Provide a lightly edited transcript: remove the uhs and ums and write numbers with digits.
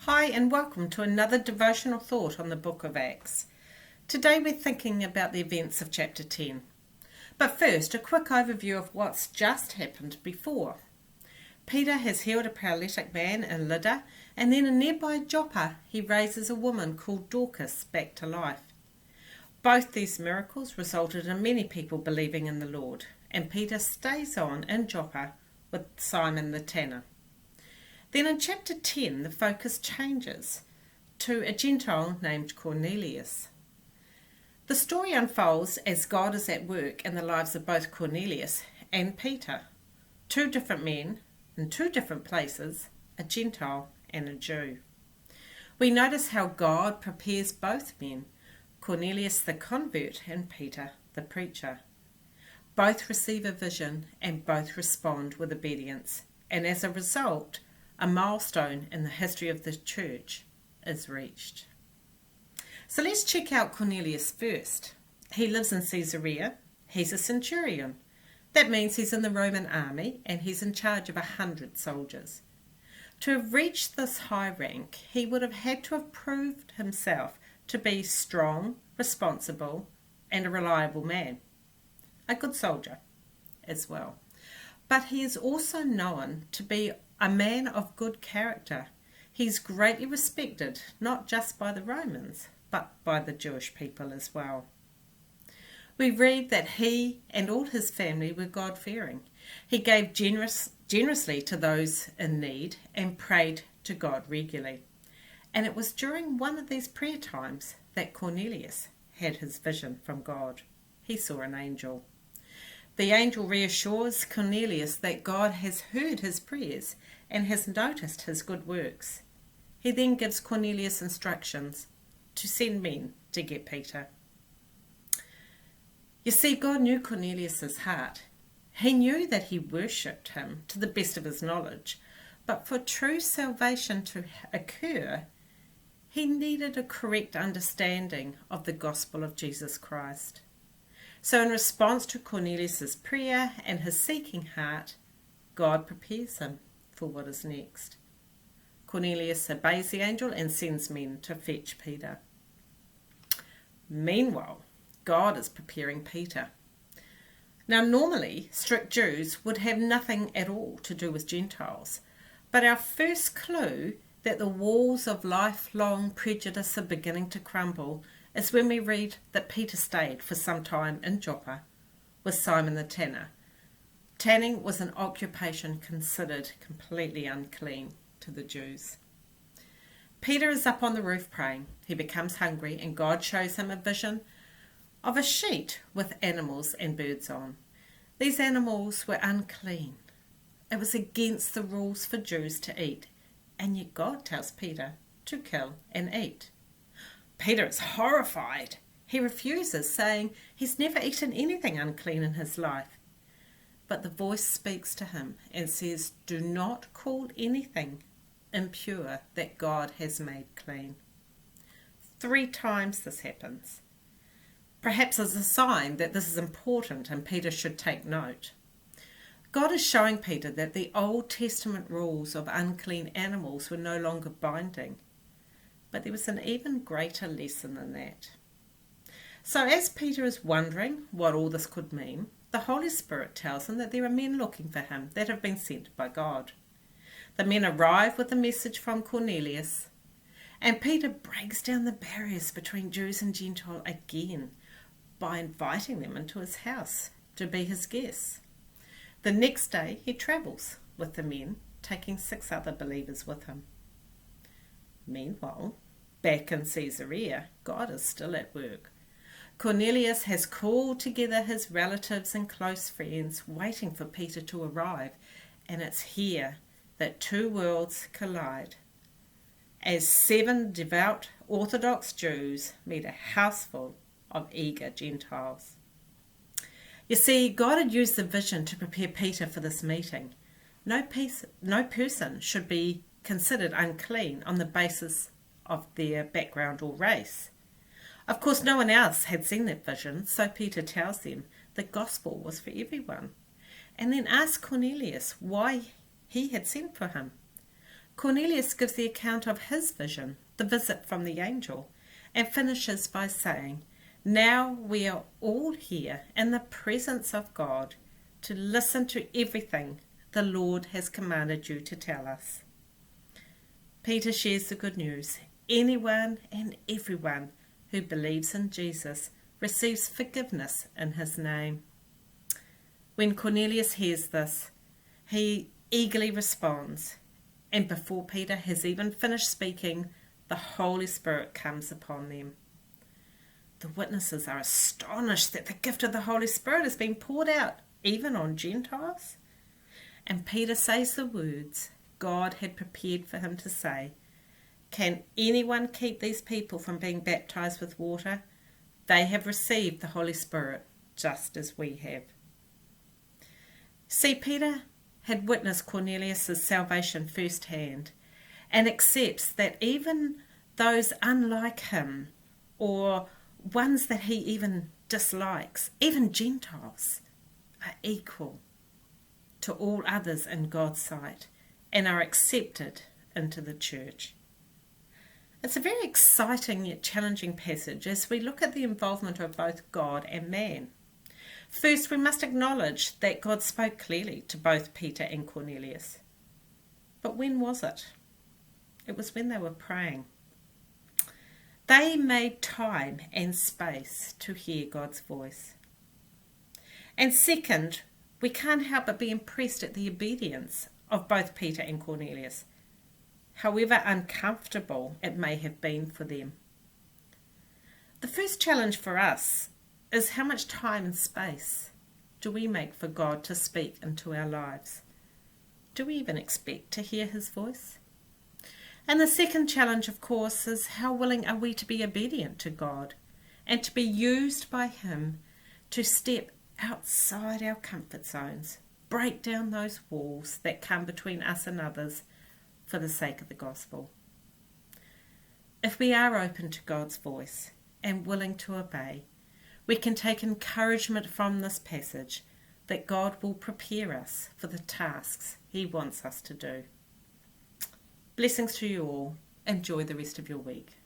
Hi and welcome to another devotional thought on the book of Acts. Today we're thinking about the events of chapter 10. But first, a quick overview of what's just happened before. Peter has healed a paralytic man in Lydda, and then in nearby Joppa he raises a woman called Dorcas back to life. Both these miracles resulted in many people believing in the Lord, and Peter stays on in Joppa with Simon the tanner. Then in chapter 10, the focus changes to a Gentile named Cornelius. The story unfolds as God is at work in the lives of both Cornelius and Peter, two different men in two different places, a Gentile and a Jew. We notice how God prepares both men, Cornelius the convert and Peter the preacher. Both receive a vision and both respond with obedience, and as a result, a milestone in the history of the church is reached. So let's check out Cornelius first. He lives in Caesarea. He's a centurion. That means he's in the Roman army and he's in charge of 100 soldiers. To have reached this high rank, he would have had to have proved himself to be strong, responsible, and a reliable man. A good soldier as well. But he is also known to be a man of good character. He's greatly respected, not just by the Romans, but by the Jewish people as well. We read that he and all his family were God-fearing. He gave generously to those in need and prayed to God regularly. And it was during one of these prayer times that Cornelius had his vision from God. He saw an angel. The angel reassures Cornelius that God has heard his prayers and has noticed his good works. He then gives Cornelius instructions to send men to get Peter. You see, God knew Cornelius' heart. He knew that he worshipped him to the best of his knowledge, but for true salvation to occur, he needed a correct understanding of the gospel of Jesus Christ. So in response to Cornelius' prayer and his seeking heart, God prepares him for what is next. Cornelius obeys the angel and sends men to fetch Peter. Meanwhile, God is preparing Peter. Now normally, strict Jews would have nothing at all to do with Gentiles, but our first clue that the walls of lifelong prejudice are beginning to crumble is when we read that Peter stayed for some time in Joppa with Simon the tanner. Tanning was an occupation considered completely unclean to the Jews. Peter is up on the roof praying. He becomes hungry and God shows him a vision of a sheet with animals and birds on. These animals were unclean. It was against the rules for Jews to eat, and yet God tells Peter to kill and eat. Peter is horrified. He refuses, saying he's never eaten anything unclean in his life. But the voice speaks to him and says, do not call anything impure that God has made clean. 3 times this happens. Perhaps as a sign that this is important and Peter should take note. God is showing Peter that the Old Testament rules of unclean animals were no longer binding. But there was an even greater lesson in that. So as Peter is wondering what all this could mean, the Holy Spirit tells him that there are men looking for him that have been sent by God. The men arrive with a message from Cornelius, and Peter breaks down the barriers between Jews and Gentile again by inviting them into his house to be his guests. The next day he travels with the men, taking 6 other believers with him. Meanwhile, back in Caesarea, God is still at work. Cornelius has called together his relatives and close friends, waiting for Peter to arrive, and it's here that 2 worlds collide, as 7 devout Orthodox Jews meet a house full of eager Gentiles. You see, God had used the vision to prepare Peter for this meeting. No person should be considered unclean on the basis of their background or race. Of course, no one else had seen that vision, so Peter tells them the gospel was for everyone, and then asks Cornelius why he had sent for him. Cornelius gives the account of his vision, the visit from the angel, and finishes by saying, "Now we are all here in the presence of God to listen to everything the Lord has commanded you to tell us." Peter shares the good news. Anyone and everyone who believes in Jesus receives forgiveness in his name. When Cornelius hears this, he eagerly responds, and before Peter has even finished speaking, the Holy Spirit comes upon them. The witnesses are astonished that the gift of the Holy Spirit is being poured out, even on Gentiles. And Peter says the words God had prepared for him to say, "Can anyone keep these people from being baptized with water? They have received the Holy Spirit just as we have." See, Peter had witnessed Cornelius' salvation firsthand and accepts that even those unlike him, or ones that he even dislikes, even Gentiles, are equal to all others in God's sight and are accepted into the church. It's a very exciting yet challenging passage as we look at the involvement of both God and man. First, we must acknowledge that God spoke clearly to both Peter and Cornelius. But when was it? It was when they were praying. They made time and space to hear God's voice. And second, we can't help but be impressed at the obedience of both Peter and Cornelius, however uncomfortable it may have been for them. The first challenge for us is how much time and space do we make for God to speak into our lives? Do we even expect to hear his voice? And the second challenge, of course, is how willing are we to be obedient to God and to be used by him to step outside our comfort zones, break down those walls that come between us and others for the sake of the gospel. If we are open to God's voice and willing to obey, we can take encouragement from this passage that God will prepare us for the tasks he wants us to do. Blessings to you all. Enjoy the rest of your week.